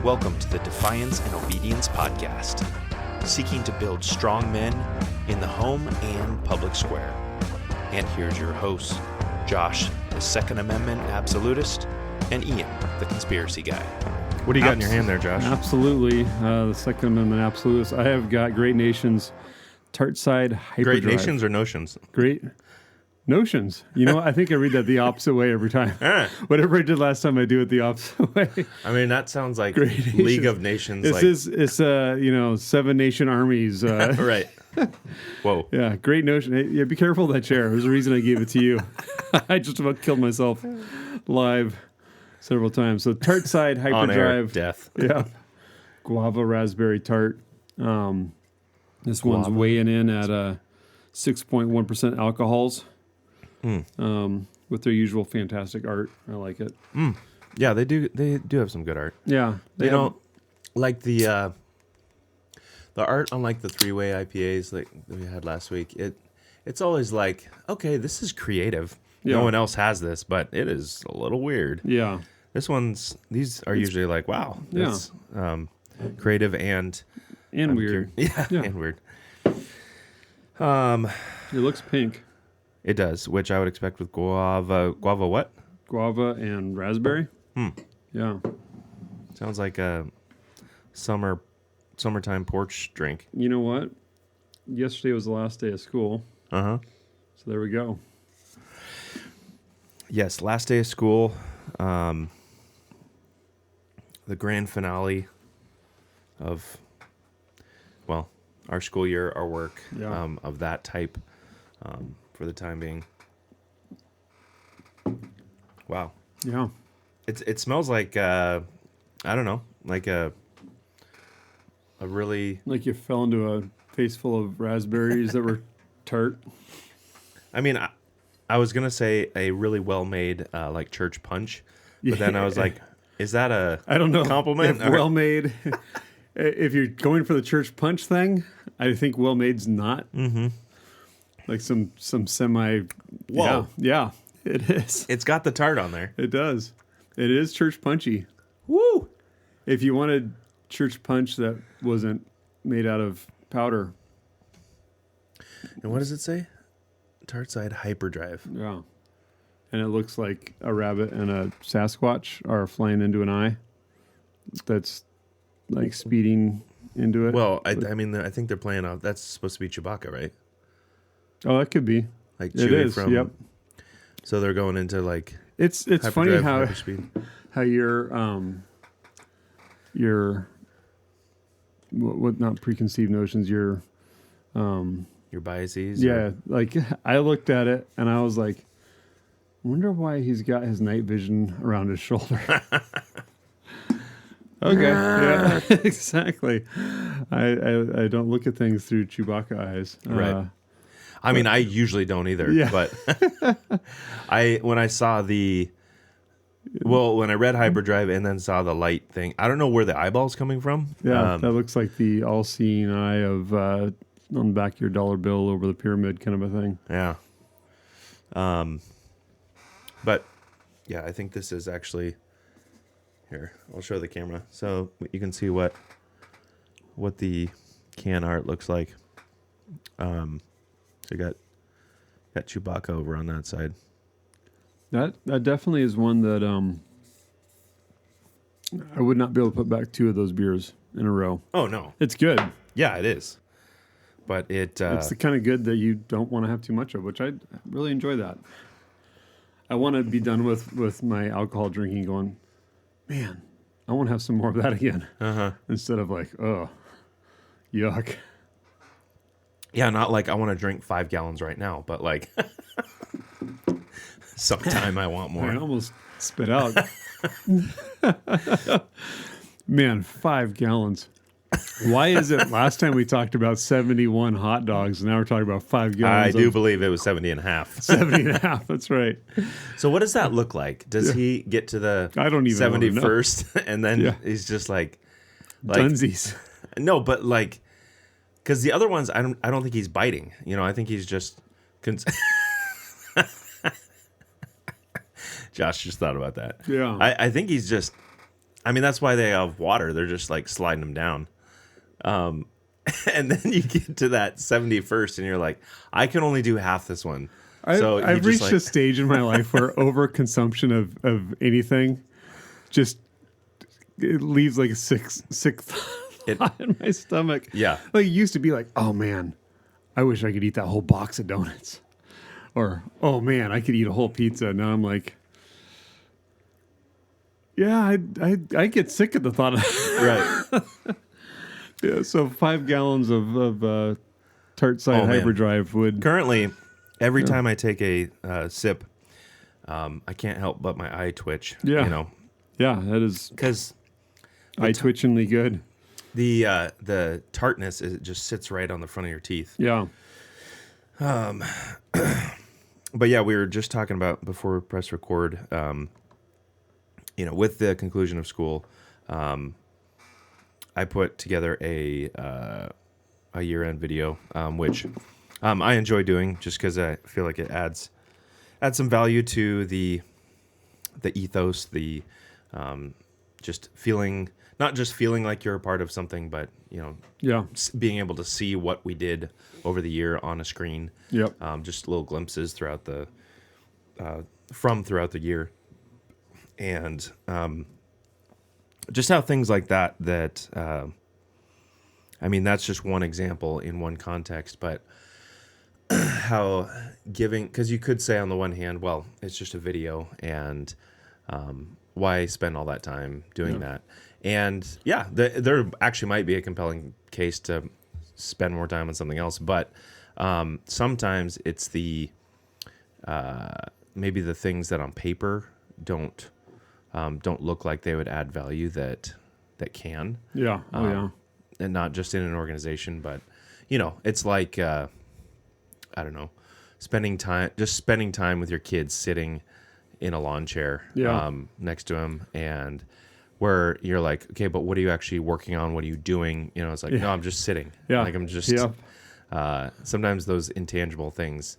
Welcome to the Defiance and Obedience Podcast, seeking to build strong men in the home and public square. And here's your hosts, Josh, the Second Amendment absolutist, and Ian, the conspiracy guy. What do you got in your hand there, Josh? Absolutely. The Second Amendment absolutist. I have got Great Nations Tartside Hyperdrive. Great Nations or Notions? Great Notions. You know what? I think I read that the opposite way every time. Whatever I did last time, I do it the opposite way. I mean, that sounds like Great League of Nations. It's 7 nation armies. Right. Whoa. Yeah, great notion. Hey, yeah, be careful of that chair. There's a reason I gave it to you. I just about killed myself live several times. So Tartside Hyperdrive. On air death. Yeah. Guava raspberry tart. This one's weighing in at 6.1% alcohols. With their usual fantastic art. I like it. Yeah, they do have some good art. Yeah. They don't like the art on like the three-way IPAs like that we had last week. It's always like, okay, this is creative. Yeah. No one else has this, but it is a little weird. Yeah. These are usually like, wow, that's creative and weird. Yeah, and weird. It looks pink. It does, which I would expect with guava. Guava what? Guava and raspberry. Yeah. Sounds like a summertime porch drink. You know what? Yesterday was the last day of school. Uh-huh. So there we go. Yes, last day of school. The grand finale of, well, our school year, our work, of that type, for the time being. Wow. Yeah. It smells like, I don't know, like a really... Like you fell into a face full of raspberries that were tart. I mean, I was going to say a really well-made, like church punch, but then I was like, is that a I don't know compliment? If well-made, if you're going for the church punch thing, I think well-made's not. Mm-hmm. Like some semi... Whoa. Yeah, it is. It's got the tart on there. It does. It is church punchy. Woo! If you wanted church punch that wasn't made out of powder. And what does it say? Tartside Hyperdrive. Yeah. And it looks like a rabbit and a Sasquatch are flying into an eye that's like speeding into it. Well, I mean, I think they're playing off. That's supposed to be Chewbacca, right? Oh, that could be. Like It Chewie is, from. yep. So they're going into like. It's funny hyperspeed. how your what not preconceived notions, your biases. yeah, like I looked at it and I was like, wonder why he's got his night vision around his shoulder. Okay, yeah, exactly. I don't look at things through Chewbacca eyes. Right. I mean, I usually don't either. Yeah. But when I read Hyperdrive and then saw the light thing, I don't know where the eyeball's coming from. Yeah, that looks like the all-seeing eye of on the back of your dollar bill over the pyramid kind of a thing. Yeah. But yeah, I think this is actually here. I'll show the camera so you can see what the can art looks like. So you got Chewbacca over on that side. That definitely is one that I would not be able to put back two of those beers in a row. Oh no, It's good. yeah, it is. But it's the kind of good that you don't want to have too much of, which I really enjoy that. I want to be done with my alcohol drinking going, man, I want to have some more of that again. Instead of like, oh, yuck. Yeah, not like I want to drink 5 gallons right now, but like sometime I want more. I almost spit out. Man, 5 gallons. Why is it last time we talked about 71 hot dogs, and now we're talking about 5 gallons? I do believe it was 70 and a half. 70 and a half, that's right. So what does that look like? Does he get to the I don't even 71st and then he's just like Dunsies. No, but like, because the other ones, I don't think he's biting. You know, I think he's just. Josh just thought about that. Yeah. I think he's just I mean, that's why they have water. They're just like sliding them down. And then you get to that 71st and you're like, I can only do half this one. I've reached a stage in my life where overconsumption of anything just it leaves like a sick thought in my stomach. Yeah. Like it used to be like, oh man, I wish I could eat that whole box of donuts. Or, oh man, I could eat a whole pizza. Now I'm like, yeah, I get sick at the thought of Right. Yeah, so 5 gallons of Tartside Hyperdrive would... Currently, every time I take a sip, I can't help but my eye twitch. Yeah. You know? Yeah, that is Because eye-twitchingly good. the tartness, it just sits right on the front of your teeth. Yeah. But yeah, we were just talking about before we press record, you know, with the conclusion of school, I put together a year-end video, which I enjoy doing just because I feel like it adds some value to the ethos, the just feeling, not just feeling like you're a part of something, but you know, Yeah. being able to see what we did over the year on a screen. Yep. Just little glimpses throughout the year, and just how things like that I mean, that's just one example in one context, but how giving, because you could say on the one hand, well, it's just a video, and why spend all that time doing that? And yeah, there actually might be a compelling case to spend more time on something else, but sometimes it's the maybe the things that on paper don't look like they would add value that can. Yeah. Oh, yeah. And not just in an organization, but you know, it's like I don't know, spending time with your kids sitting in a lawn chair next to them, and where you're like, okay, but what are you actually working on? What are you doing? You know, it's like, no, I'm just sitting. Yeah. Like I'm just sometimes those intangible things.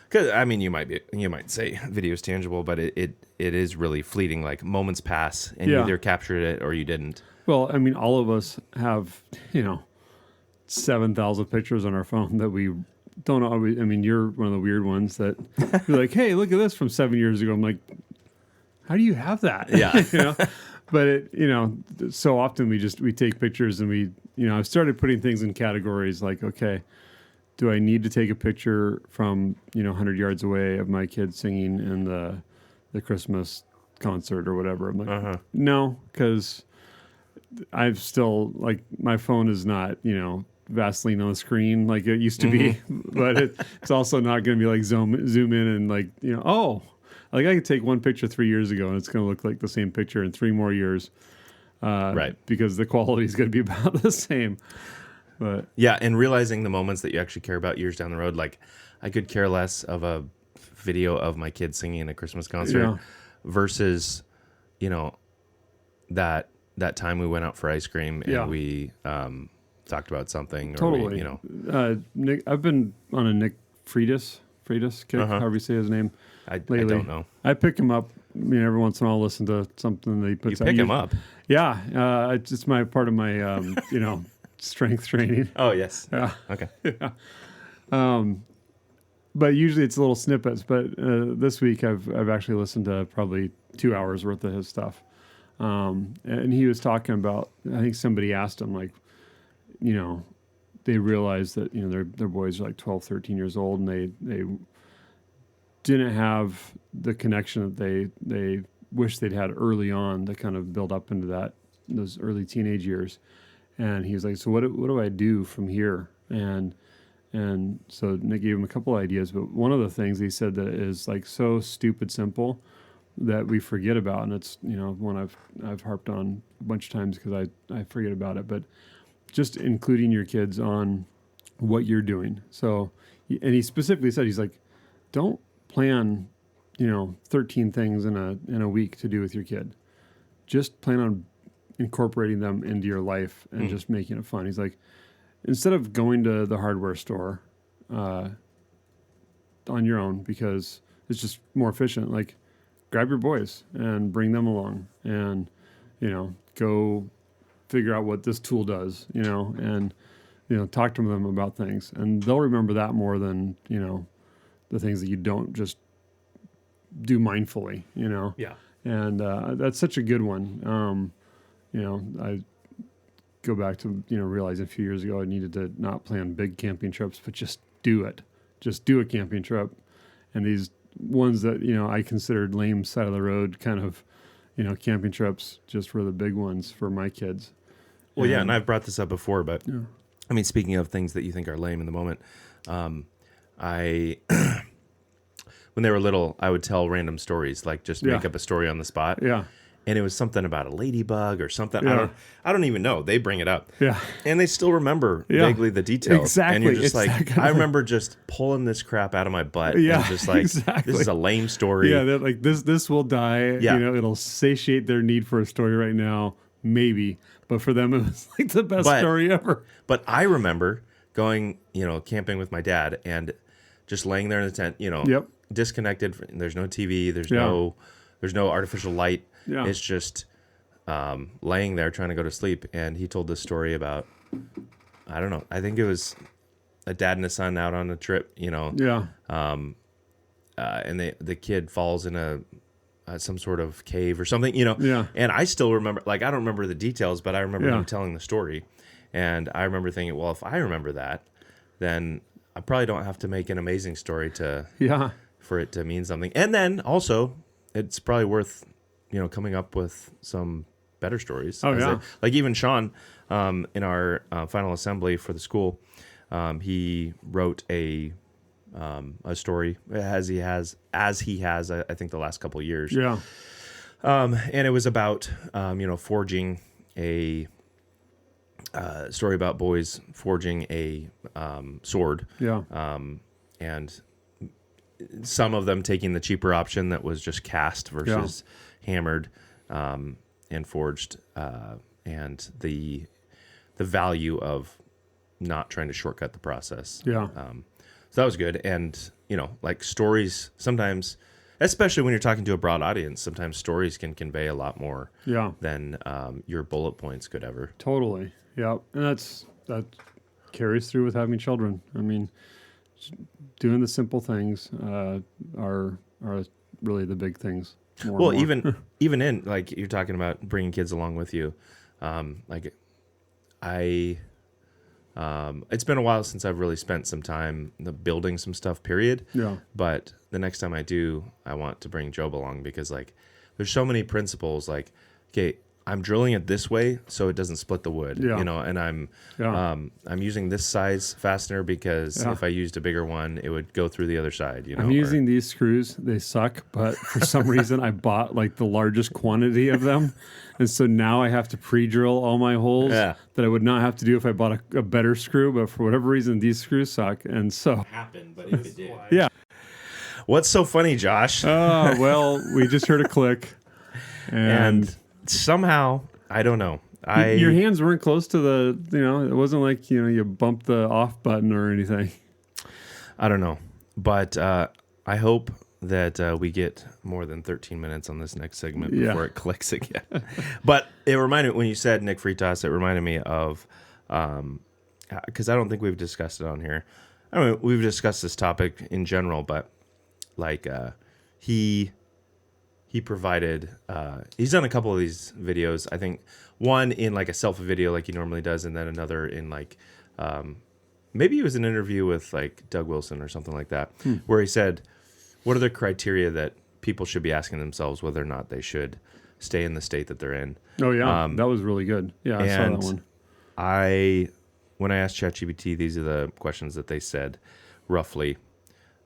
Because I mean, you might say video is tangible, but it is really fleeting. Like moments pass, and you either captured it or you didn't. Well, I mean, all of us have, 7,000 pictures on our phone that we don't always. I mean, you're one of the weird ones that you're like, hey, look at this from 7 years ago. I'm like, how do you have that? Yeah. But so often we take pictures and I've started putting things in categories like, okay, do I need to take a picture from 100 yards away of my kids singing in the Christmas concert or whatever? I'm like, no, because I've still like my phone is not Vaseline on the screen like it used to be, but it's also not going to be like zoom in and like like I could take one picture 3 years ago and it's going to look like the same picture in 3 more years, right? Because the quality is going to be about the same. But yeah, and realizing the moments that you actually care about years down the road, like I could care less of a video of my kids singing in a Christmas concert versus that time we went out for ice cream and we talked about something. Totally. Or Nick, I've been on a Nick Freitas kick, however you say his name. I don't know. I pick him up. Every once in a while, I'll listen to something that he puts out. You pick him up? Yeah. It's my part of my, strength training. Oh, yes. Yeah. Okay. Yeah. But usually it's little snippets. But this week I've actually listened to probably 2 hours worth of his stuff. And he was talking about, I think somebody asked him, like, they realized that, their boys are like 12, 13 years old, and they didn't have the connection that they wish they'd had early on to kind of build up into those early teenage years. And he was like, so what do I do from here? And so Nick gave him a couple ideas, but one of the things he said that is like so stupid simple that we forget about, and it's one I've harped on a bunch of times because I forget about it, but just including your kids on what you're doing. So, and he specifically said, he's like, don't plan 13 things in a week to do with your kid. Just plan on incorporating them into your life and just making it fun. He's like, instead of going to the hardware store on your own because it's just more efficient, like grab your boys and bring them along and go figure out what this tool does, and, talk to them about things. And they'll remember that more than, the things that you don't just do mindfully, Yeah. And that's such a good one. I go back to, realizing a few years ago I needed to not plan big camping trips, but just do it. Just do a camping trip. And these ones that, I considered lame side of the road kind of, camping trips just were the big ones for my kids. Well, yeah, and I've brought this up before, but I mean, speaking of things that you think are lame in the moment, I when they were little, I would tell random stories, like just make up a story on the spot. Yeah. And it was something about a ladybug or something. Yeah. I don't even know. They bring it up. Yeah. And they still remember vaguely the details. Exactly. And you're just It's like, I remember just pulling this crap out of my butt. Yeah, And just like, exactly. this is a lame story. Yeah, they're like this will die. Yeah. It'll satiate their need for a story right now, maybe. But for them, it was like the best story ever. But I remember going, camping with my dad and just laying there in the tent, Yep. disconnected. There's no TV. There's no artificial light. Yeah. It's just laying there trying to go to sleep. And he told this story about, I don't know, I think it was a dad and a son out on a trip, Yeah. and the kid falls in some sort of cave or something, Yeah. And I still remember, like, I don't remember the details, but I remember Yeah. him telling the story. And I remember thinking, well, if I remember that, then I probably don't have to make an amazing story for it to mean something. And then also, it's probably worth, coming up with some better stories. Oh, yeah. Like even Sean, in our final assembly for the school, he wrote a story as he has, I think, the last couple of years. Yeah. And it was about, forging a story about boys forging a sword. Yeah. And some of them taking the cheaper option that was just cast versus hammered and forged, and the value of not trying to shortcut the process. Yeah. So that was good. And, like stories sometimes, especially when you're talking to a broad audience, sometimes stories can convey a lot more than your bullet points could ever. Totally. Yeah. And that carries through with having children. I mean, doing the simple things are really the big things. More even in, like, you're talking about bringing kids along with you. It's been a while since I've really spent some time building some stuff, period. Yeah. But the next time I do, I want to bring Job along because, like, there's so many principles. Like, okay, I'm drilling it this way so it doesn't split the wood, and I'm using this size fastener because if I used a bigger one, it would go through the other side, I'm using these screws. They suck, but for some reason I bought like the largest quantity of them. And so now I have to pre-drill all my holes that I would not have to do if I bought a better screw. But for whatever reason, these screws suck. And so happened, but if it did. Yeah. What's so funny, Josh? Oh, well, we just heard a click. And somehow, I don't know. Your hands weren't close to it wasn't like, you bumped the off button or anything. I don't know. But I hope that we get more than 13 minutes on this next segment before it clicks again. But it reminded, when you said Nick Fritas, it reminded me of, because I don't think we've discussed it on here. I don't know, we've discussed this topic in general, but like he provided, he's done a couple of these videos. I think one in like a selfie video like he normally does, and then another in like, maybe it was an interview with like Doug Wilson or something like that, where he said, what are the criteria that people should be asking themselves whether or not they should stay in the state that they're in? Oh, yeah. That was really good. Yeah, I saw that one. When I asked ChatGPT, these are the questions that they said roughly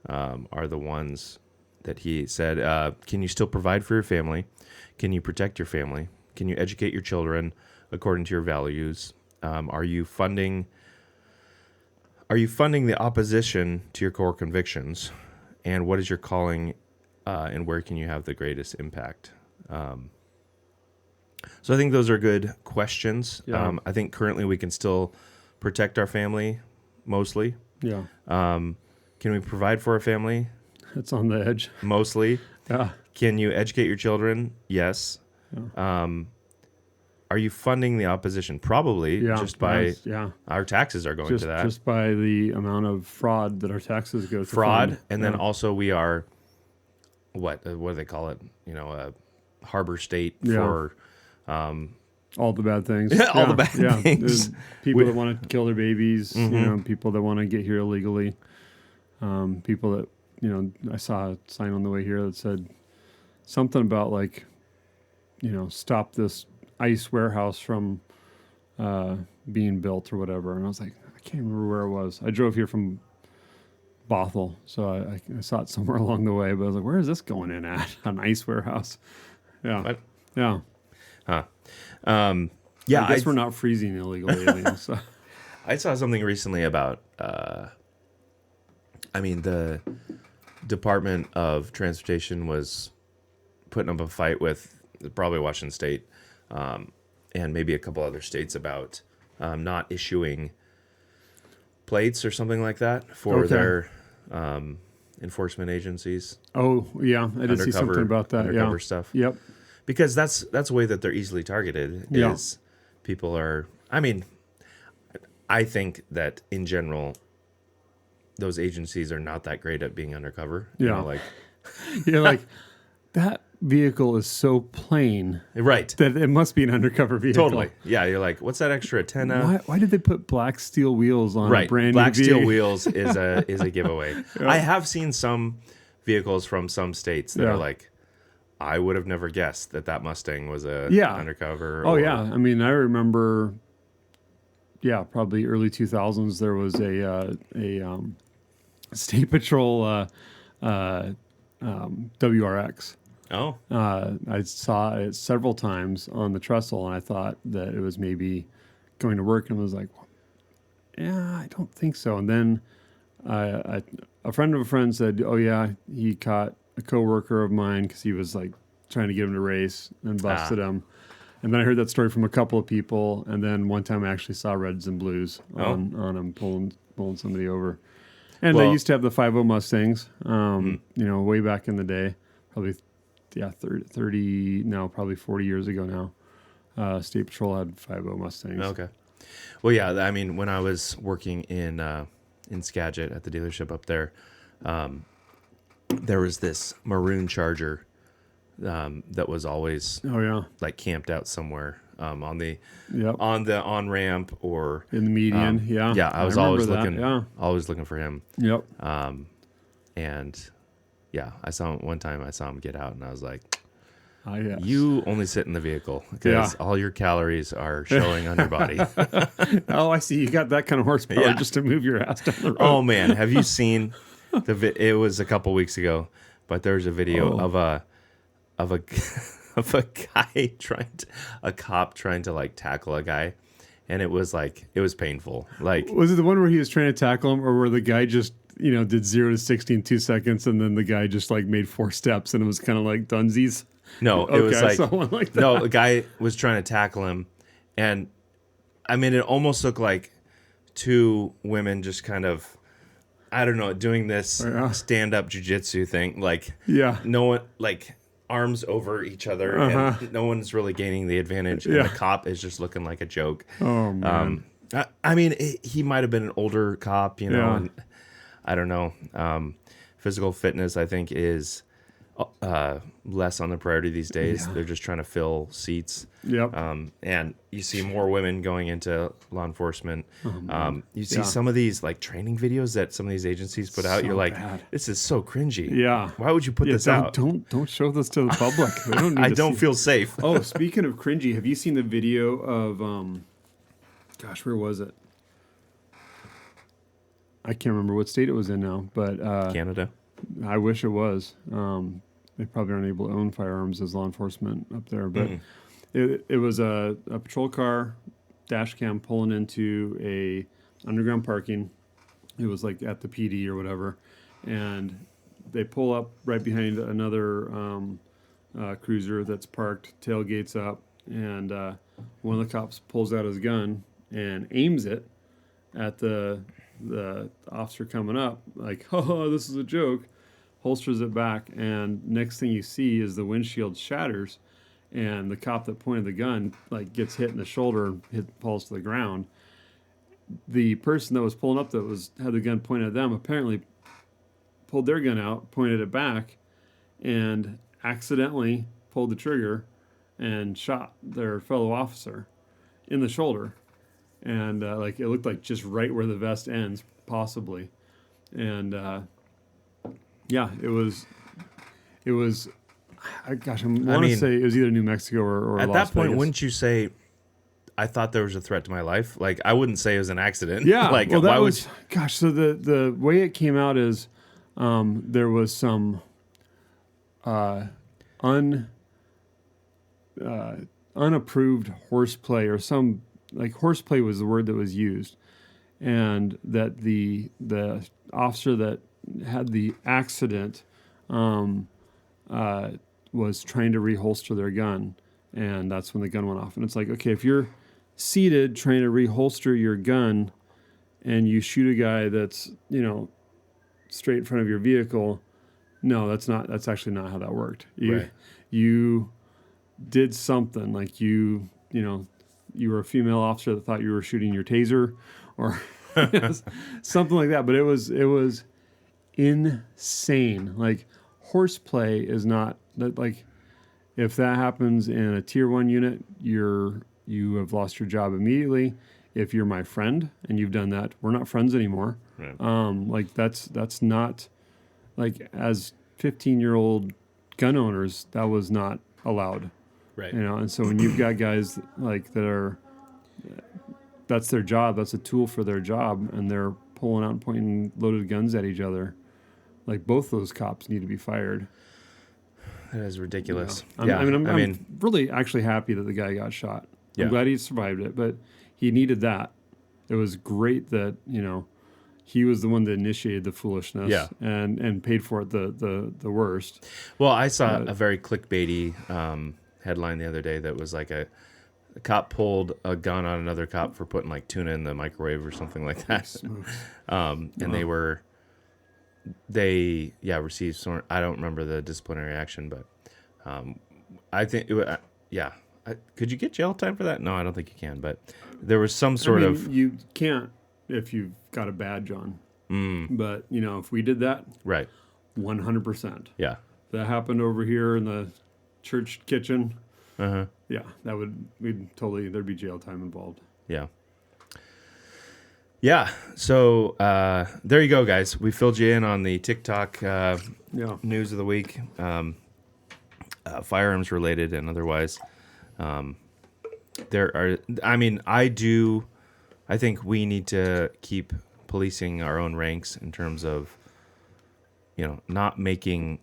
are the ones that he said. Can you still provide for your family? Can you protect your family? Can you educate your children according to your values? Are you funding the opposition to your core convictions? And what is your calling, and where can you have the greatest impact? So I think those are good questions. Yeah. I think currently we can still protect our family, mostly. Yeah. Can we provide for our family? It's on the edge. Mostly. Yeah. Can you educate your children? Yes. Yeah. are you funding the opposition? Probably just by our taxes are going to that. Just by the amount of fraud that our taxes go to. Fraud, and then also we are, what do they call it? A harbor state for all the bad things. all the bad things. There's people that want to kill their babies, people that want to get here illegally, people that, I saw a sign on the way here that said something about like, stop this ice warehouse from being built or whatever. And I was like, I can't remember where it was. I drove here from Bothell, so I saw it somewhere along the way, but I was like, where is this going in at? An ice warehouse. Yeah. What? Yeah. Huh. I guess we're not freezing illegal aliens. So. I saw something recently about, the Department of Transportation was putting up a fight with probably Washington State and maybe a couple other states about not issuing plates or something like that for their enforcement agencies. Oh, yeah. I did see something about that. Undercover stuff. Yep. Because that's a way that they're easily targeted is people are, I think that in general, those agencies are not that great at being undercover. Yeah. You're like, that vehicle is so plain. Right. That it must be an undercover vehicle. Totally. Yeah. You're like, what's that extra antenna? Why did they put black steel wheels on a brand Black new steel wheels is a giveaway. Yeah. I have seen some vehicles from some states that are like, I would have never guessed that Mustang was a undercover. Oh, yeah. I remember, probably early 2000s, there was a State Patrol WRX. Oh. I saw it several times on the trestle, and I thought that it was maybe going to work, and was like, I don't think so. And then a friend of a friend said, oh, yeah, he caught a coworker of mine because he was like trying to get him to race and busted him. And then I heard that story from a couple of people. And then one time I actually saw reds and blues on him pulling somebody over. And they used to have the 5.0 Mustangs, way back in the day, probably 30, no, probably 40 years ago now. State Patrol had 5.0 Mustangs. Okay. Well, yeah, when I was working in Skagit at the dealership up there, there was this maroon Charger that was always like camped out somewhere on the on ramp or in the median. I was always looking for him. Yep. And I saw him one time. I saw him get out, and I was like, yes. You only sit in the vehicle because all your calories are showing on your body. Oh, I see. You got that kind of horsepower just to move your ass down the road. Oh man, have you seen it was a couple weeks ago, but there's a video of a guy a cop trying to like tackle a guy, and it was painful. Like, was it the one where he was trying to tackle him, or where the guy just did 0 to 60 in 2 seconds, and then the guy just like made 4 steps, and it was kind of like Dunsies? No, it was like someone like that. No, the guy was trying to tackle him, and it almost looked like two women just kind of, I don't know, doing this stand-up jiu-jitsu thing. Like, no one, like, arms over each other, and no one's really gaining the advantage, and the cop is just looking like a joke. Oh, man. He might have been an older cop, and I don't know. Physical fitness, I think, is less on the priority these days. They're just trying to fill seats. Yep. And you see more women going into law enforcement. You see some of these like training videos that some of these agencies put out. You're like, this is so cringy. Yeah. Why would you put this out? Don't show this to the public. We don't need I don't feel safe. Oh, speaking of cringy, have you seen the video of where was it? I can't remember what state it was in now, but Canada. I wish it was. They probably aren't able to own firearms as law enforcement up there, but it was a patrol car dash cam pulling into a underground parking. It was like at the PD or whatever, and they pull up right behind another cruiser that's parked, tailgates up, and one of the cops pulls out his gun and aims it at the officer coming up, like, oh, this is a joke, holsters it back, and next thing you see is the windshield shatters, and the cop that pointed the gun like gets hit in the shoulder, falls to the ground. The person that was pulling up had the gun pointed at them apparently pulled their gun out, pointed it back, and accidentally pulled the trigger and shot their fellow officer in the shoulder. And like it looked like just right where the vest ends, possibly. And yeah, it was. I want to say it was either New Mexico or at Las that point, Vegas. wouldn't you say, I thought there was a threat to my life? Like, I wouldn't say it was an accident. Yeah, like, well, that why was. Gosh, so the way it came out is there was some unapproved horseplay, or some like horseplay was the word that was used, and that the officer that had the accident was trying to reholster their gun, and that's when the gun went off. And it's like, okay, if you're seated trying to reholster your gun and you shoot a guy that's, straight in front of your vehicle, no, that's actually not how that worked. You did something like you were a female officer that thought you were shooting your taser or something like that. But it was insane. Like, horseplay is not that. Like, if that happens in a tier 1 unit, you have lost your job immediately. If you're my friend and you've done that, we're not friends anymore. Right. Like that's not, like, as 15-year-old gun owners, that was not allowed. Right. And so when you've got guys like that's their job, that's a tool for their job, and they're pulling out and pointing loaded guns at each other, like, both those cops need to be fired. That is ridiculous. I'm really actually happy that the guy got shot. I'm glad he survived it, but he needed that. It was great that, he was the one that initiated the foolishness and paid for it the worst. Well, I saw a very clickbaity headline the other day that was like a cop pulled a gun on another cop for putting like tuna in the microwave or something like that. And they received some, I don't remember the disciplinary action, but I think could you get jail time for that? No, I don't think you can, but there was some sort of... You can't if you've got a badge on. But, if we did that... Right. 100%. Yeah. That happened over here in the church kitchen. Uh-huh. Yeah, there'd be jail time involved. Yeah. Yeah, so there you go, guys. We filled you in on the TikTok news of the week, firearms related and otherwise. I think we need to keep policing our own ranks in terms of, not making.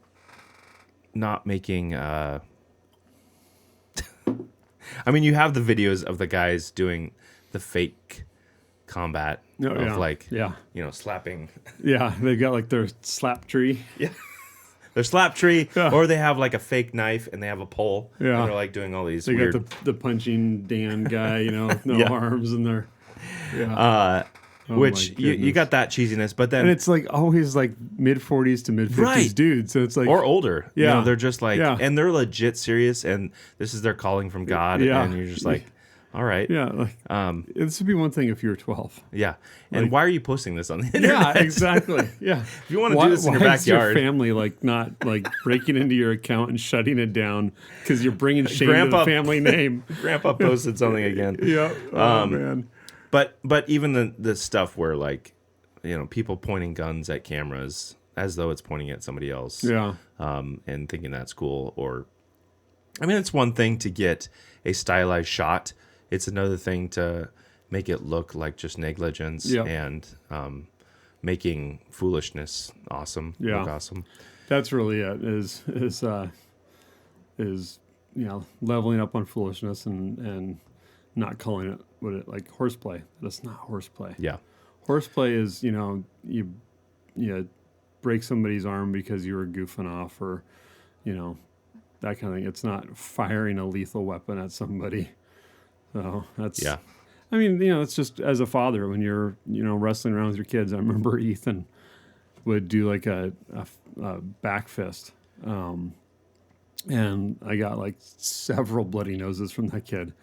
I mean, you have the videos of the guys doing the fake combat slapping. Yeah, they've got like their slap tree. Yeah. Their slap tree, or they have like a fake knife and they have a pole. Yeah. And they're like doing all these weird... got the punching Dan guy, with no arms, and they're... which you got that cheesiness, but then... And it's like always like mid-40s to mid-50s dudes, so it's like... Or older. Yeah. They're just like... Yeah. And they're legit serious, and this is their calling from God, and you're just like... All right. Yeah. Like, this would be one thing if you were 12. Yeah. And why are you posting this on the internet? Yeah, exactly. Yeah. If you want to do this in your backyard. Why is your family not breaking into your account and shutting it down because you're bringing shame to the family name? Grandpa posted something again. Yeah. Oh, man. But even the stuff where people pointing guns at cameras as though it's pointing at somebody else. Yeah. And thinking that's cool. Or, it's one thing to get a stylized shot. It's another thing to make it look like just negligence and making foolishness awesome. Yeah. Look awesome. That's really it. Is leveling up on foolishness and not calling it like horseplay. That's not horseplay. Yeah. Horseplay is you break somebody's arm because you were goofing off or that kind of thing. It's not firing a lethal weapon at somebody. So that's, it's just as a father, when you're, wrestling around with your kids, I remember Ethan would do like a back fist. And I got like several bloody noses from that kid.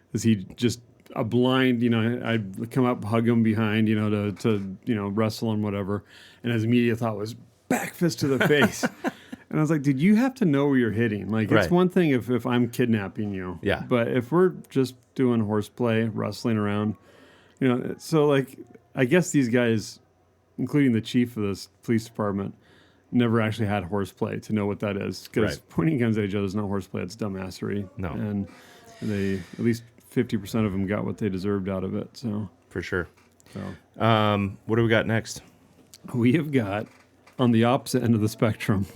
Because he just, a blind, I'd come up, hug him behind, to wrestle and whatever. And his immediate thought was back fist to the face. And I was like, dude, you have to know where you're hitting. Like, it's Right. one thing if I'm kidnapping you. Yeah. But if we're just doing horseplay, wrestling around, so like, I guess these guys, including the chief of this police department, never actually had horseplay to know what that is. Because Right. pointing guns at each other is not horseplay, it's dumbassery. No. And they, at least 50% of them got what they deserved out of it. So, For sure. so. What do we got next? We have got, on the opposite end of the spectrum,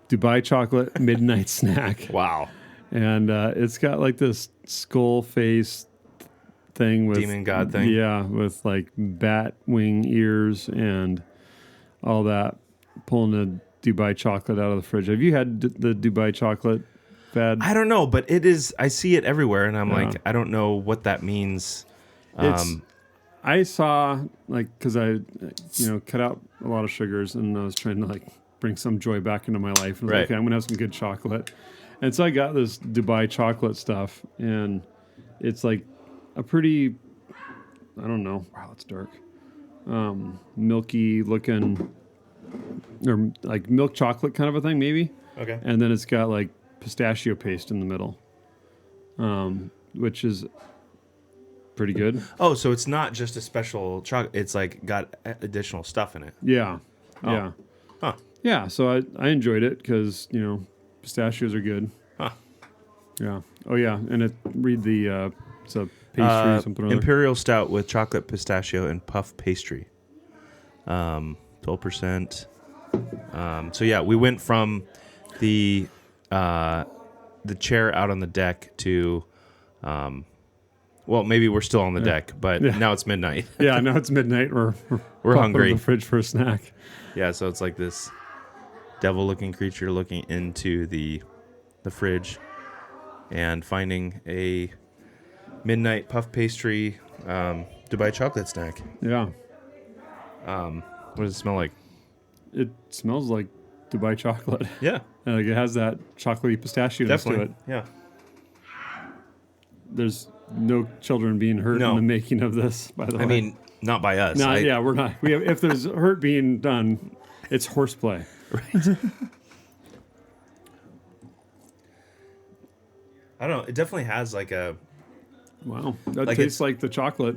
Dubai chocolate midnight snack. Wow. And it's got like this skull face thing with Demon god thing? Yeah, with like bat wing ears and all that. Pulling the Dubai chocolate out of the fridge. Have you had the Dubai chocolate fad? I don't know, but it is. I see it everywhere, and I'm Yeah. like, I don't know what that means. I saw like because I cut out a lot of sugars and I was trying to like bring some joy back into my life. And I was Right. like, okay, I'm gonna have some good chocolate. And so I got this Dubai chocolate stuff, and it's like a pretty, I don't know, wow, it's dark, milky looking, or like milk chocolate kind of a thing, maybe. Okay. And then it's got like pistachio paste in the middle, which is pretty good. Oh, so it's not just a special chocolate. It's like got additional stuff in it. Yeah. Oh. Yeah. Huh. Yeah. So I enjoyed it because, pistachios are good. Huh. Yeah. Oh, yeah. And read the, it's a pastry or something or other. Imperial Stout with chocolate, pistachio, and puff pastry. 12%. So yeah, we went from the chair out on the deck to, well, maybe we're still on the deck, but now it's midnight. Yeah. Now it's midnight. We're We're hungry. In the fridge for a snack. Yeah, so it's like this devil-looking creature looking into the fridge and finding a midnight puff pastry Dubai chocolate snack. Yeah. What does it smell like? It smells like Dubai chocolate. Yeah, And like it has that chocolatey pistachio to definitely. it. Yeah. There's no children being hurt No. in the making of this, by the way. I mean, not by us. No, yeah, we're not. We have, if there's hurt being done, it's horseplay. Right. I don't know. It definitely has like a. Wow, that Like tastes like the chocolate.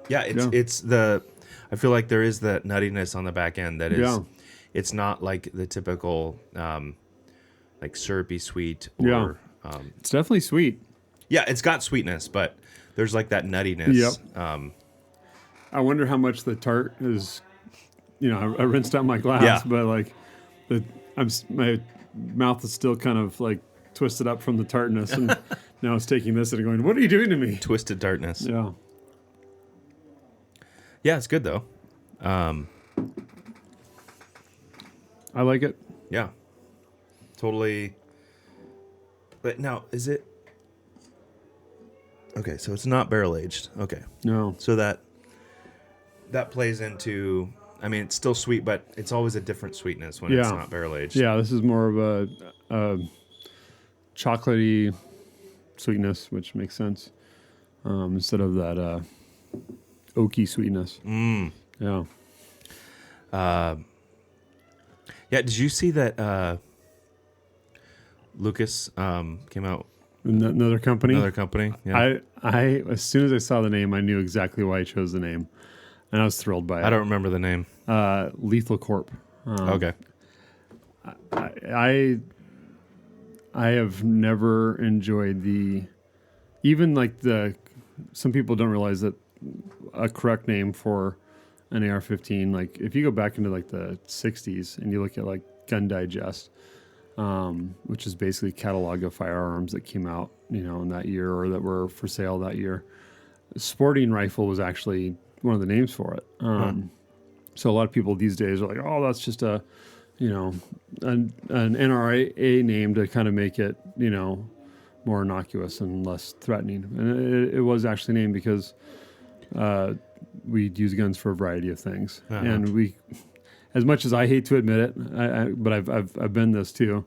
Yeah, it's the. I feel like there is the nuttiness on the back end that is. Yeah. It's not like the typical, like syrupy sweet. Or, Yeah. It's definitely sweet. Yeah, it's got sweetness, but there's like that nuttiness. Yep. I wonder how much the tart is. I rinsed out my glass, Yeah. but like, my mouth is still kind of like twisted up from the tartness, and now it's taking this and going, "What are you doing to me?" Twisted tartness. Yeah. Yeah, it's good though. I like it. Yeah. Totally. But now, is it? Okay, so it's not barrel aged. Okay. No. So that plays into. I mean, it's still sweet, but it's always a different sweetness when it's Yeah. not barrel aged. Yeah, this is more of a chocolatey sweetness, which makes sense, instead of that oaky sweetness. Yeah. Yeah. Did you see that Lucas came out? Another company. Another company. Yeah. I as soon as I saw the name, I knew exactly why I chose the name, and I was thrilled by it. I don't remember the name. Lethal Corp. Okay. I have never enjoyed some people don't realize that a correct name for an AR-15, like if you go back into like the 60s and you look at like Gun Digest, which is basically a catalog of firearms that came out, in that year or that were for sale that year, sporting rifle was actually one of the names for it. So a lot of people these days are like, oh, that's just an NRA name to kind of make it, more innocuous and less threatening. And it was actually named because we use guns for a variety of things. And we, as much as I hate to admit it, but I've been this too.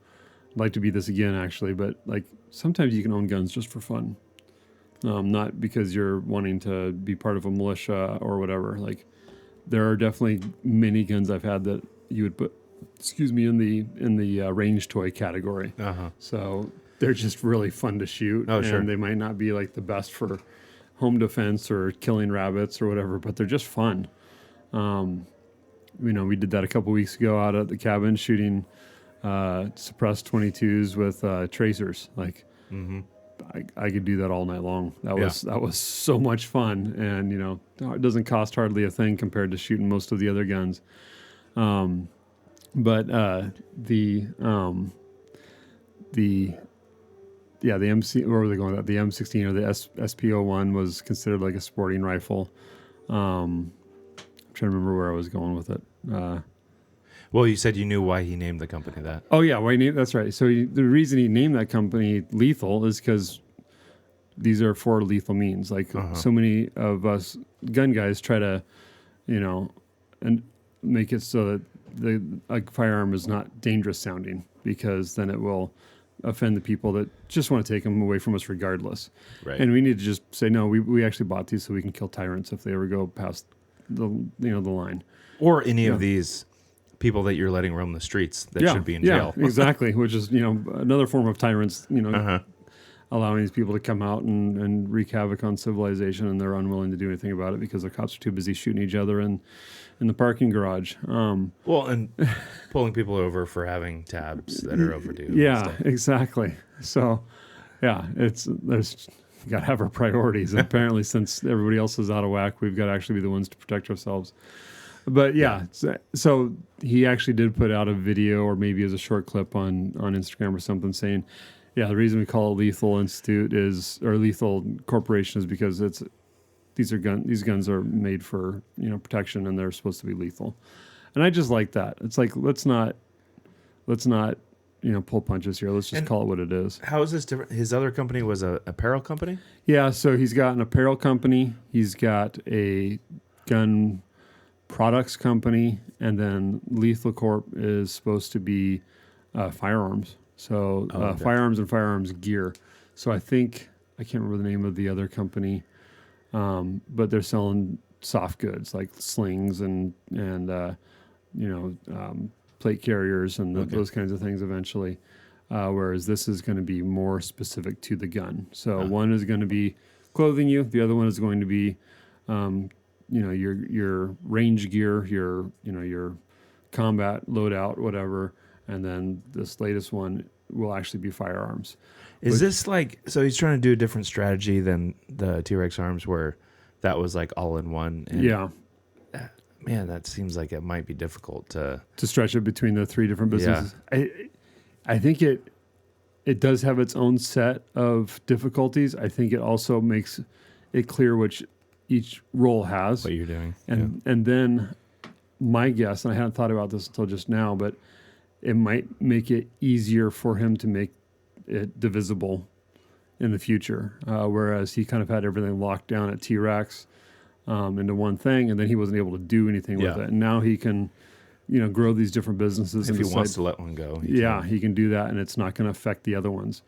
like to be this again, actually, but like sometimes you can own guns just for fun, not because you're wanting to be part of a militia or whatever. Like there are definitely many guns I've had that you would put, in the range toy category. So they're just really fun to shoot, and they might not be like the best for home defense or killing rabbits or whatever, but they're just fun. We did that a couple weeks ago out at the cabin shooting suppressed 22s with tracers. Like I could do that all night long. That was so much fun, and it doesn't cost hardly a thing compared to shooting most of the other guns. But the MC, where were they going with that? The M16 or the SPO1 was considered like a sporting rifle. I'm trying to remember where I was going with it. Well, you said you knew why he named the company that. Oh yeah, that's right. So the reason he named that company Lethal is because these are for lethal means. Like so many of us gun guys try to, and make it so that the firearm is not dangerous sounding, because then it will offend the people that just want to take them away from us regardless. Right. And we need to just say, no, we actually bought these so we can kill tyrants if they ever go past the line. Or any of these people that you're letting roam the streets that should be in jail. Yeah, exactly. Which is, another form of tyrants, allowing these people to come out and wreak havoc on civilization, and they're unwilling to do anything about it because the cops are too busy shooting each other in the parking garage. Well, and pulling people over for having tabs that are overdue. Yeah, exactly. So, there's got to have our priorities. And apparently, since everybody else is out of whack, we've got to actually be the ones to protect ourselves. But so he actually did put out a video, or maybe as a short clip on Instagram or something, saying, the reason we call it Lethal Institute or Lethal Corporation is because these guns are made for protection, and they're supposed to be lethal. And I just like that. It's like let's not pull punches here. Let's just call it what it is. How is this different? His other company was a apparel company? Yeah, so he's got an apparel company, he's got a gun products company, and then Lethal Corp is supposed to be firearms. So firearms and firearms gear. So I can't remember the name of the other company, but they're selling soft goods like slings and plate carriers and those kinds of things eventually. Whereas this is going to be more specific to the gun. So one is going to be clothing you. The other one is going to be, your range gear, your combat loadout, whatever. And then this latest one will actually be firearms. Is this so he's trying to do a different strategy than the T-Rex arms, where that was like all in one? And man, that seems like it might be difficult to stretch it between the three different businesses. Yeah. I think it does have its own set of difficulties. I think it also makes it clear which each role has. What you're doing. And then my guess, and I hadn't thought about this until just now, but it might make it easier for him to make it divisible in the future. Whereas he kind of had everything locked down at T-Rex into one thing, and then he wasn't able to do anything with it. And now he can, grow these different businesses. If he wants to let one go. He can do that, and it's not going to affect the other ones.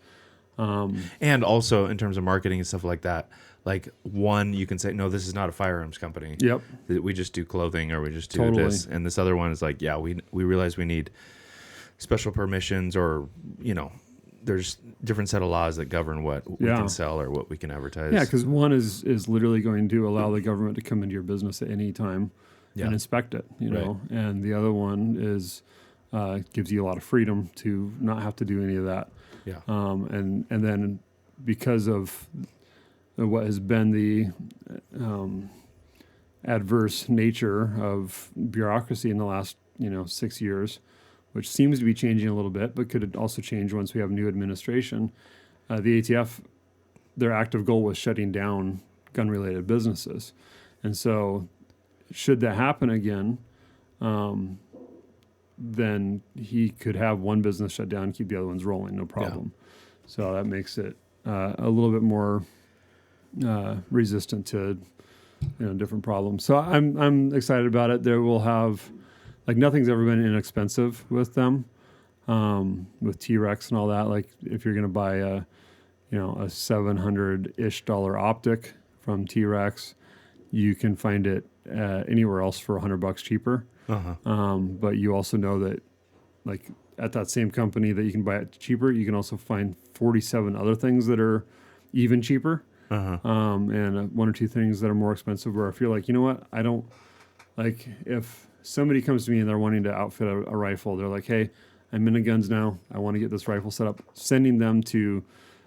And also in terms of marketing and stuff like that, like one, you can say, no, this is not a firearms company. Yep. We just do clothing, or we just do this. And this other one is like, we realize we need special permissions, or, there's different set of laws that govern what we can sell or what we can advertise. Yeah, because one is literally going to allow the government to come into your business at any time and inspect it, know. And the other one is gives you a lot of freedom to not have to do any of that. Yeah. And then because of what has been the adverse nature of bureaucracy in the last 6 years, which seems to be changing a little bit, but could also change once we have new administration. The ATF, their active goal was shutting down gun-related businesses. And so should that happen again, then he could have one business shut down and keep the other ones rolling, no problem. Yeah. So that makes it a little bit more resistant to different problems. So I'm excited about it. There will have... nothing's ever been inexpensive with them. with T-Rex and all that. Like if you're going to buy a $700-ish optic from T-Rex, you can find it anywhere else for $100 cheaper. But you also know that, like at that same company that you can buy it cheaper, you can also find 47 other things that are even cheaper. And one or two things that are more expensive. Where I feel like, you know what, I don't like if somebody comes to me and they're wanting to outfit a rifle. They're like, hey, I'm into guns now. I want to get this rifle set up. Sending them to,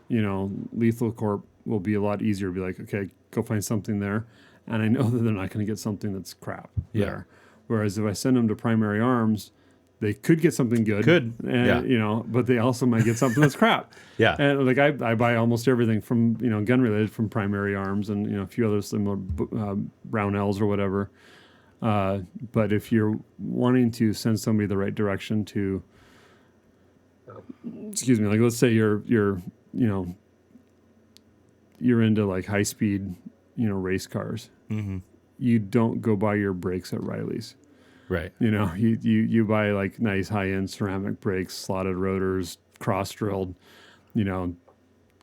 Lethal Corp will be a lot easier. Be like, okay, go find something there. And I know that they're not going to get something that's crap there. Whereas if I send them to Primary Arms, they could get something good. And, but they also might get something that's crap. And like I buy almost everything from, gun related from Primary Arms and, a few other similar Brownells or whatever. But if you're wanting to send somebody the right direction to, like let's say you're into like high speed, race cars. You don't go buy your brakes at Riley's. Right. You buy like nice high-end ceramic brakes, slotted rotors, cross-drilled,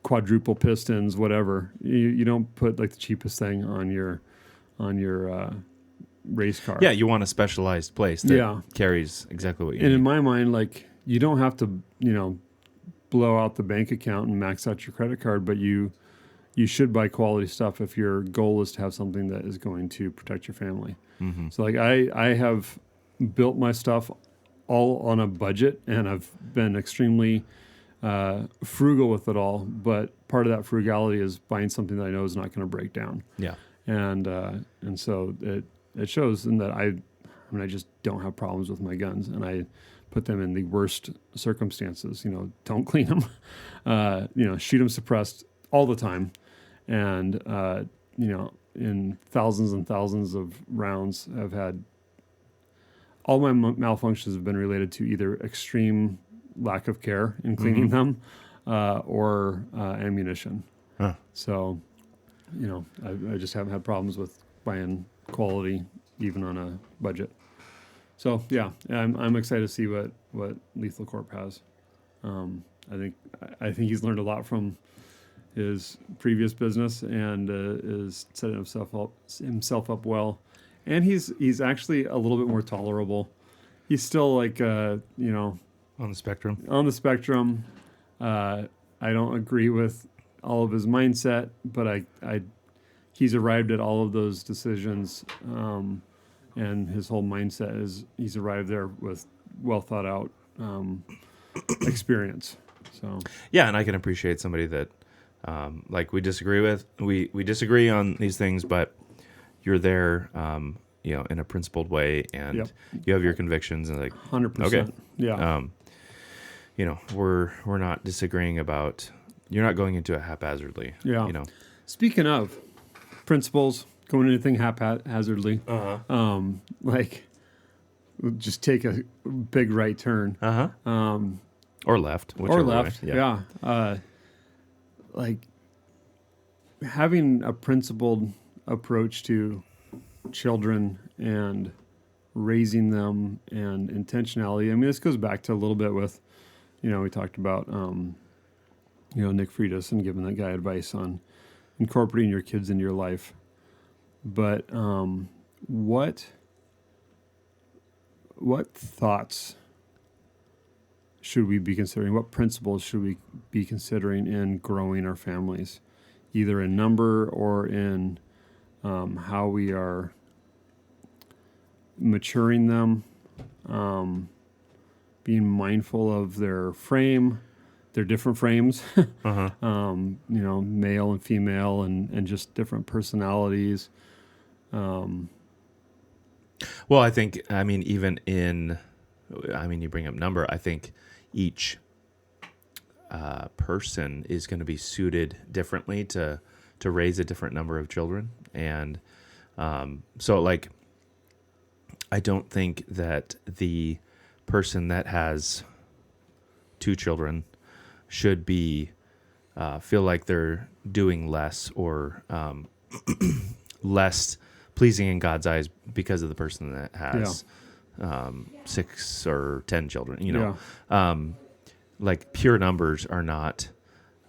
quadruple pistons, whatever. You don't put like the cheapest thing on your race car. Yeah, you want a specialized place that carries exactly what you need. And in my mind, like you don't have to, blow out the bank account and max out your credit card, but you should buy quality stuff if your goal is to have something that is going to protect your family. So like I have built my stuff all on a budget, and I've been extremely frugal with it all. But part of that frugality is buying something that I know is not going to break down. Yeah. And so it shows in that I just don't have problems with my guns, and I put them in the worst circumstances. Don't clean them, shoot them suppressed all the time. And, in thousands and thousands of rounds, I've had all my malfunctions have been related to either extreme lack of care in cleaning them or ammunition. So, I just haven't had problems with buying quality even on a budget. So, yeah, I'm excited to see what Lethal Corp has. I think he's learned a lot from his previous business and is setting himself up well, and he's actually a little bit more tolerable. He's still like on the spectrum. I don't agree with all of his mindset, but he's arrived at all of those decisions, and his whole mindset is he's arrived there with well thought out experience. So yeah, and I can appreciate somebody that. Like we disagree on these things, but you're there, in a principled way, and you have your convictions, and like 100%. Okay, yeah. We're not disagreeing about. You're not going into it haphazardly. Yeah. Speaking of principles, going into anything haphazardly, like just take a big right turn, or left, or left, way. yeah. Like having a principled approach to children and raising them and intentionality. I mean, this goes back to a little bit with, we talked about, Nick Freitas and giving that guy advice on incorporating your kids into your life. But what thoughts should we be considering? What principles should we be considering in growing our families, either in number or in how we are maturing them, being mindful of their frame, their different frames, male and female, and just different personalities. Well, I think, even you bring up number, I think each person is going to be suited differently to raise a different number of children. And so, like, I don't think that the person that has 2 children should be feel like they're doing less or less pleasing in God's eyes because of the person that has 6 or 10 children. You know, like pure numbers are not.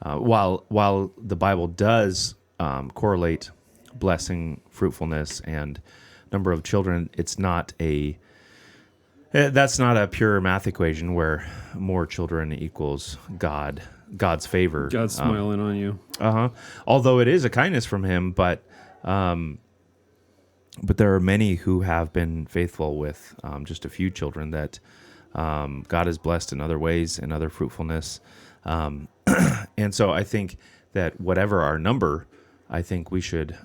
While the Bible does correlate blessing, fruitfulness, and number of children, it's not that's not a pure math equation where more children equals God's favor. God's smiling on you. Although it is a kindness from Him, but there are many who have been faithful with just a few children that God has blessed in other ways and other fruitfulness. And so I think that whatever our number, I think we should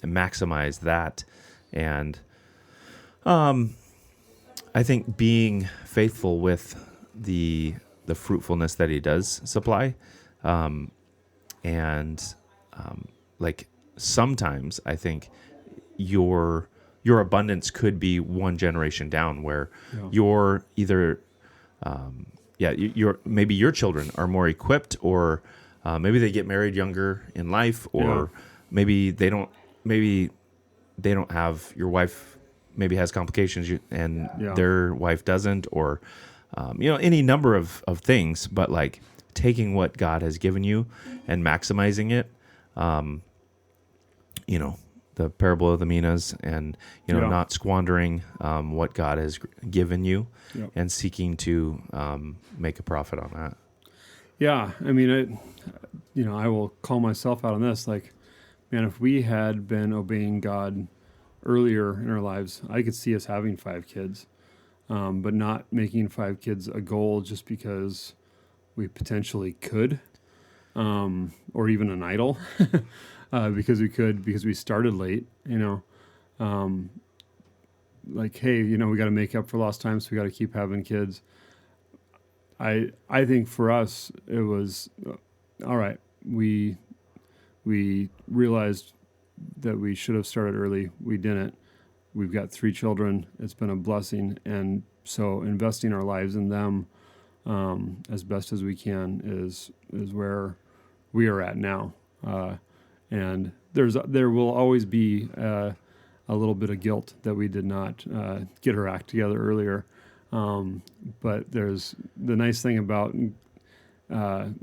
maximize that. And I think being faithful with the fruitfulness that He does supply, like sometimes I think your abundance could be one generation down, where you're either maybe your children are more equipped, or maybe they get married younger in life, or maybe they don't have, your wife maybe has complications and their wife doesn't, or any number of things. But like taking what God has given you and maximizing it, the parable of the minas, and not squandering what God has given you, and seeking to make a profit on that. Yeah, I mean, I will call myself out on this. Like, man, if we had been obeying God earlier in our lives, I could see us having 5 kids, but not making 5 kids a goal just because we potentially could, or even an idol. Because we started late, like, hey, we got to make up for lost time, so we got to keep having kids. I think for us, it was, all right, we realized that we should have started early. We didn't. We've got 3 children. It's been a blessing. And so investing our lives in them as best as we can is where we are at now. And there will always be a little bit of guilt that we did not get our act together earlier. But there's the nice thing about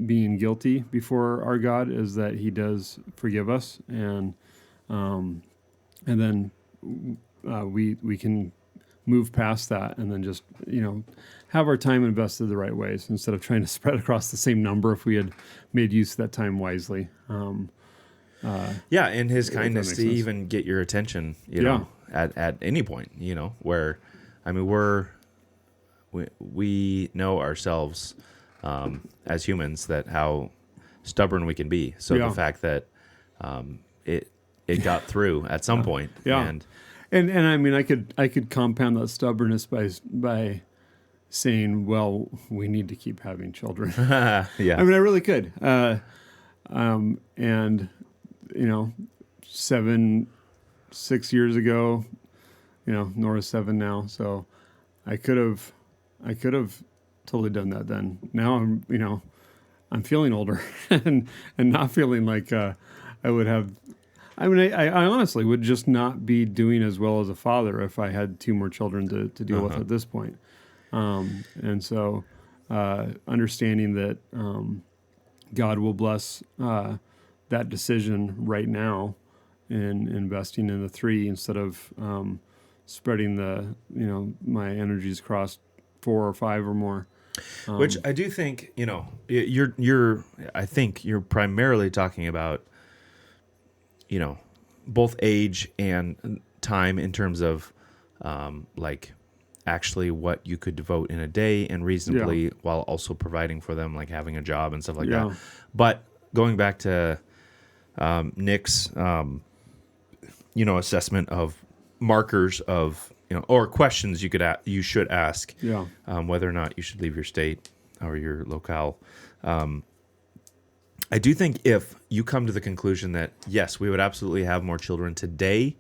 being guilty before our God is that He does forgive us, and then we can move past that, and then just have our time invested the right ways instead of trying to spread across the same number if we had made use of that time wisely. And His kindness to sense. Even get your attention, at any point, where, I mean, we know ourselves as humans, that how stubborn we can be. So the fact that it got through at some point, and I mean, I could compound that stubbornness by saying, well, we need to keep having children. I mean, I really could. And 6 years ago, Nora's 7 now, so I could have totally done that then. Now I'm feeling older and not feeling like I would have. I mean, I honestly would just not be doing as well as a father if I had 2 more children to deal with at this point. And so understanding that God will bless that decision right now in investing in the 3 instead of spreading my energies across 4 or 5 or more. Which I do think, I think you're primarily talking about, both age and time in terms of, like actually what you could devote in a day and reasonably while also providing for them, like having a job and stuff like that. But going back to Nick's, assessment of markers of, or questions you should ask, whether or not you should leave your state or your locale. I do think if you come to the conclusion that, yes, we would absolutely have more children today,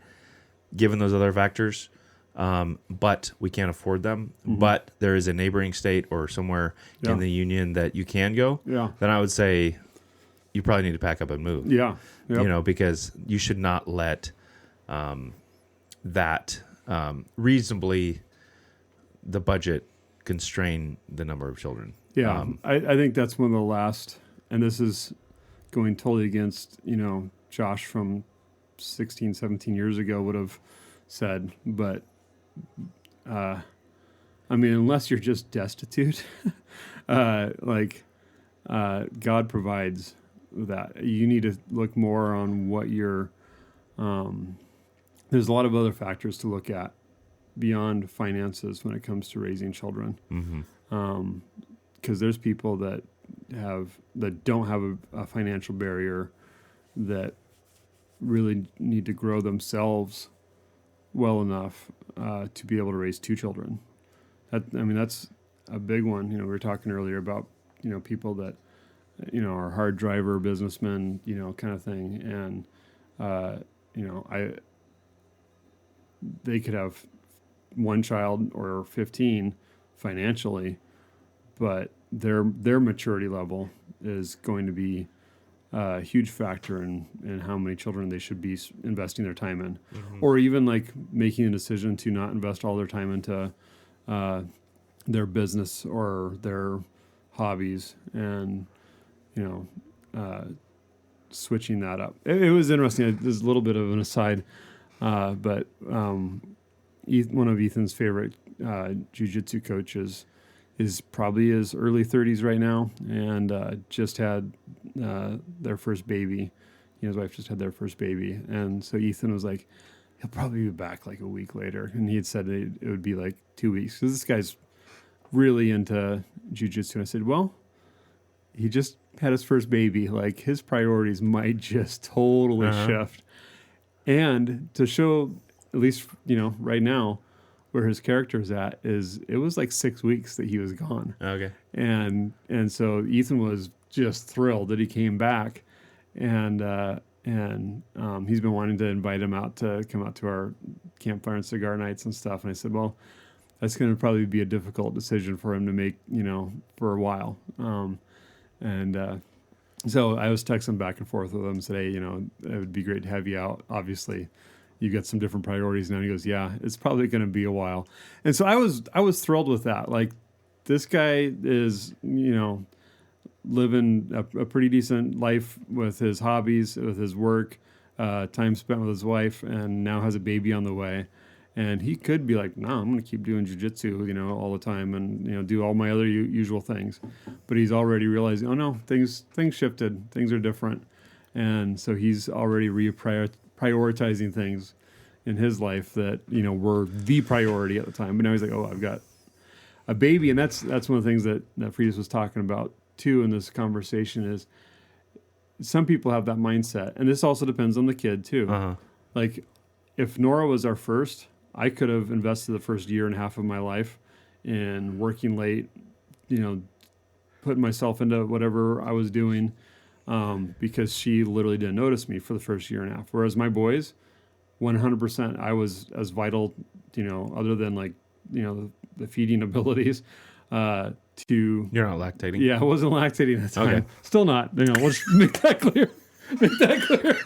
given those other factors, but we can't afford them, but there is a neighboring state or somewhere in the union that you can go, then I would say you probably need to pack up and move. Because you should not let that reasonably the budget constrain the number of children. Yeah, I think that's one of the last, and this is going totally against, Josh from 16, 17 years ago would have said, but unless you're just destitute, God provides that. You need to look more on what you're, there's a lot of other factors to look at beyond finances when it comes to raising children. Mm-hmm. Because there's people that don't have a financial barrier, that really need to grow themselves well enough to be able to raise 2 children. That's a big one. We were talking earlier about people that are hard driver businessmen, kind of thing, and they could have 1 child or 15 financially, but their maturity level is going to be a huge factor in how many children they should be investing their time in, or even like making a decision to not invest all their time into their business or their hobbies, and switching that up. It was interesting. There's a little bit of an aside, but one of Ethan's favorite jiu-jitsu coaches is probably his early 30s right now, and just had their first baby. His wife just had their first baby, and so Ethan was like, he'll probably be back like a week later, and he had said it would be like 2 weeks, because this guy's really into jiu-jitsu. And I said, well, he just had his first baby. Like, his priorities might just totally shift. And to show, at least, right now, where his character is at, it was like 6 weeks that he was gone. Okay. And so Ethan was just thrilled that he came back, and he's been wanting to invite him out to come out to our campfire and cigar nights and stuff. And I said, well, that's going to probably be a difficult decision for him to make, for a while. So I was texting back and forth with him and said, hey, it would be great to have you out. Obviously, you got some different priorities now. And he goes, yeah, it's probably going to be a while. And so I was thrilled with that. Like, this guy is, living a pretty decent life with his hobbies, with his work, time spent with his wife, and now has a baby on the way. And he could be like, no, I'm going to keep doing jiu-jitsu, all the time, and, do all my other usual things. But he's already realizing, oh no, things shifted, things are different. And so he's already prioritizing things in his life that, were the priority at the time. But now he's like, oh, I've got a baby. And that's one of the things that Friedis was talking about too in this conversation, is some people have that mindset. And this also depends on the kid too. Uh-huh. Like, if Nora was our first, I could have invested the first year and a half of my life in working late, putting myself into whatever I was doing, because she literally didn't notice me for the first year and a half. Whereas my boys, 100%, I was as vital, other than like, the feeding abilities, to... You're not lactating? Yeah, I wasn't lactating at the time. Okay. Still not. Let's make that clear.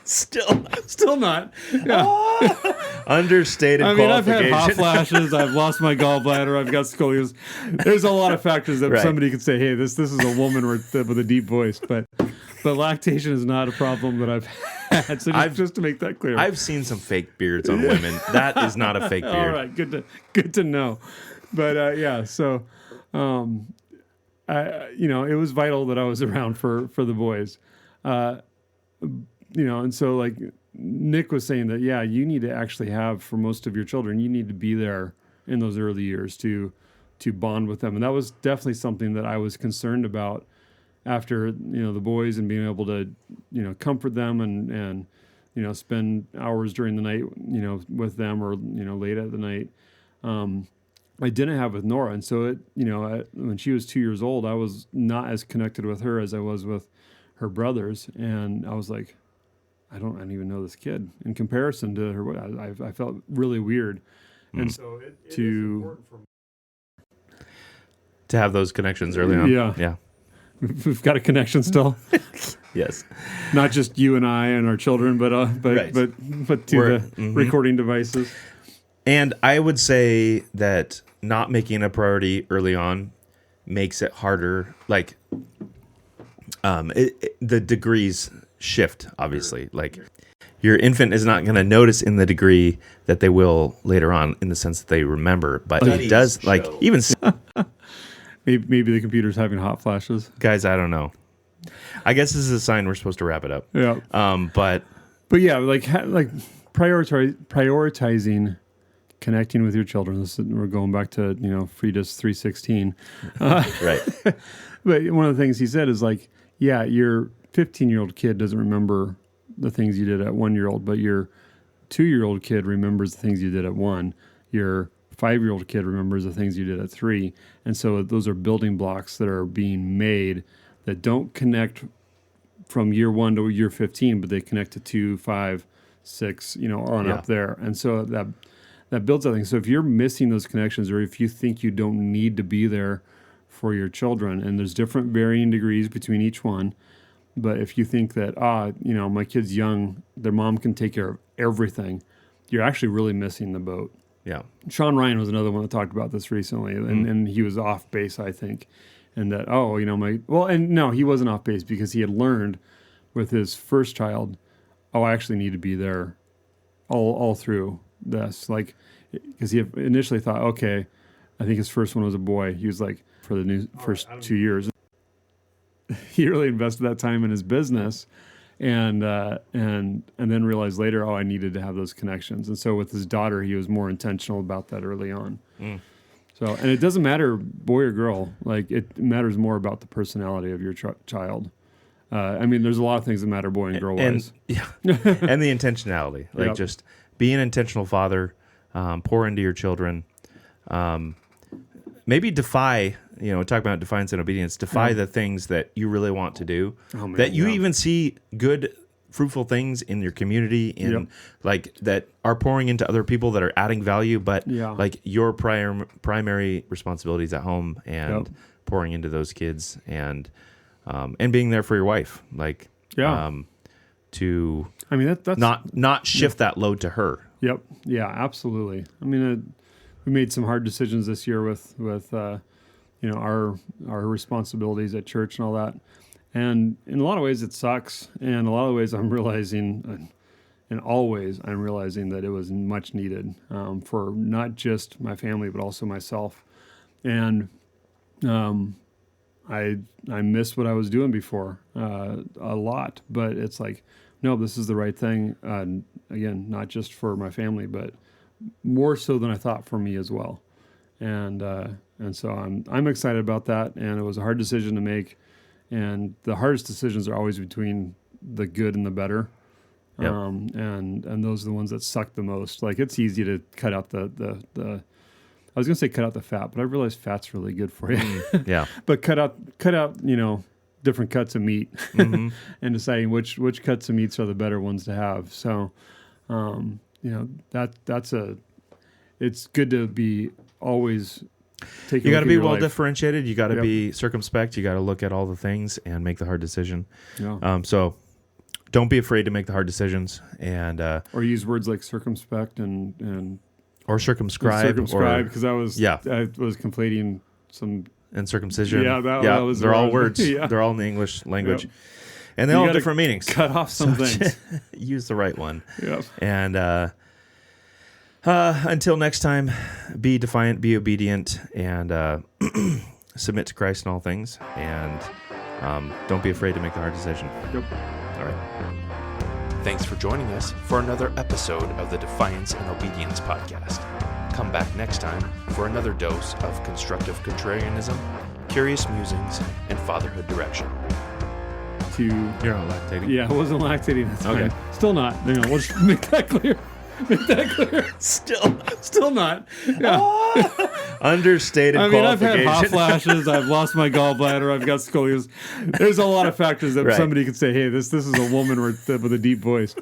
Still not. Yeah. Understated I've had qualification. hot flashes. I've lost my gallbladder. I've got scoliosis. There's a lot of factors that somebody could say, hey, this is a woman with a deep voice. But lactation is not a problem that I've had. So just to make that clear. I've seen some fake beards on women. That is not a fake beard. All right. Good to know. But yeah, so it was vital that I was around for the boys. And so like Nick was saying that, yeah, you need to actually have, for most of your children, you need to be there in those early years to bond with them. And that was definitely something that I was concerned about after, the boys, and being able to, comfort them and spend hours during the night, with them, or, late at the night. I didn't have with Nora. And so when she was 2 years old, I was not as connected with her as I was with her brothers, and I was like, I don't even know this kid in comparison to her. I felt really weird, and so it is important for me to have those connections early on. Yeah. We've got a connection still. Yes, not just you and I and our children, but right. but to the recording devices. And I would say that not making a priority early on makes it harder. Like, the degrees shift, obviously. Like, your infant is not going to notice in the degree that they will later on, in the sense that they remember. But it does, like, even maybe the computer's having hot flashes. guys, I don't know. I guess this is a sign we're supposed to wrap it up. Yeah. But yeah, like prioritizing connecting with your children. We're going back to Frida's 3:16. right. But one of the things he said is like, yeah, your 15-year-old kid doesn't remember the things you did at 1-year-old, but your 2-year-old kid remembers the things you did at 1. Your 5-year-old kid remembers the things you did at 3. And so those are building blocks that are being made that don't connect from year 1 to year 15, but they connect to 2, 5, 6, on up there. And so that builds that thing. So if you're missing those connections, or if you think you don't need to be there for your children, and there's different varying degrees between each one, but if you think that, my kid's young, their mom can take care of everything, you're actually really missing the boat. Yeah. Sean Ryan was another one that talked about this recently, and he was off base, I think. And that, he wasn't off base, because he had learned with his first child, I actually need to be there all through this. Like, because he initially thought, okay, I think his first one was a boy. He was like, for the first 2 years, he really invested that time in his business, and then realized later, I needed to have those connections. And so with his daughter, he was more intentional about that early on. So, and it doesn't matter boy or girl, like it matters more about the personality of your child. There's a lot of things that matter boy and girl wise. And the intentionality, like just be an intentional father, pour into your children, maybe defy, talk about defiance and obedience, defy the things that you really want to do, that you even see good, fruitful things in your community, like that are pouring into other people that are adding value, but like your primary responsibilities at home, and pouring into those kids, and being there for your wife, like to that's not shift that load to her. Yep. Yeah, absolutely. We made some hard decisions this year with our responsibilities at church and all that. And in a lot of ways it sucks. And a lot of ways I'm realizing, and always I'm realizing that it was much needed for not just my family, but also myself. And I missed what I was doing before a lot, but it's like, no, this is the right thing. Again, not just for my family, but more so than I thought for me as well. And so I'm excited about that. And it was a hard decision to make. And the hardest decisions are always between the good and the better. Yep. And those are the ones that suck the most. Like, it's easy to cut out the I was going to say cut out the fat, but I realized fat's really good for you. Yeah. But cut out, different cuts of meat, and deciding which cuts of meats are the better ones to have. So, it's good to be always taking. You got to be well differentiated. You got to be circumspect. You got to look at all the things and make the hard decision. Yeah. So don't be afraid to make the hard decisions, and or use words like circumspect and or circumscribe, because I was conflating some. And circumcision. Yeah, they're all words. They're all in the English language. Yep. And they all have different meanings. Cut off some things. Use the right one. Yep. And until next time, be defiant, be obedient, and submit to Christ in all things. And don't be afraid to make the hard decision. Yep. All right. Thanks for joining us for another episode of the Defiance and Obedience podcast. Come back next time for another dose of constructive contrarianism, curious musings, and fatherhood direction. You're not lactating? Yeah, I wasn't lactating at the time. Okay. Still not. We'll just make that clear. Still not. Yeah. Understated I've had qualification. hot flashes. I've lost my gallbladder. I've got scoliosis. There's a lot of factors that somebody could say, hey, this is a woman with a deep voice.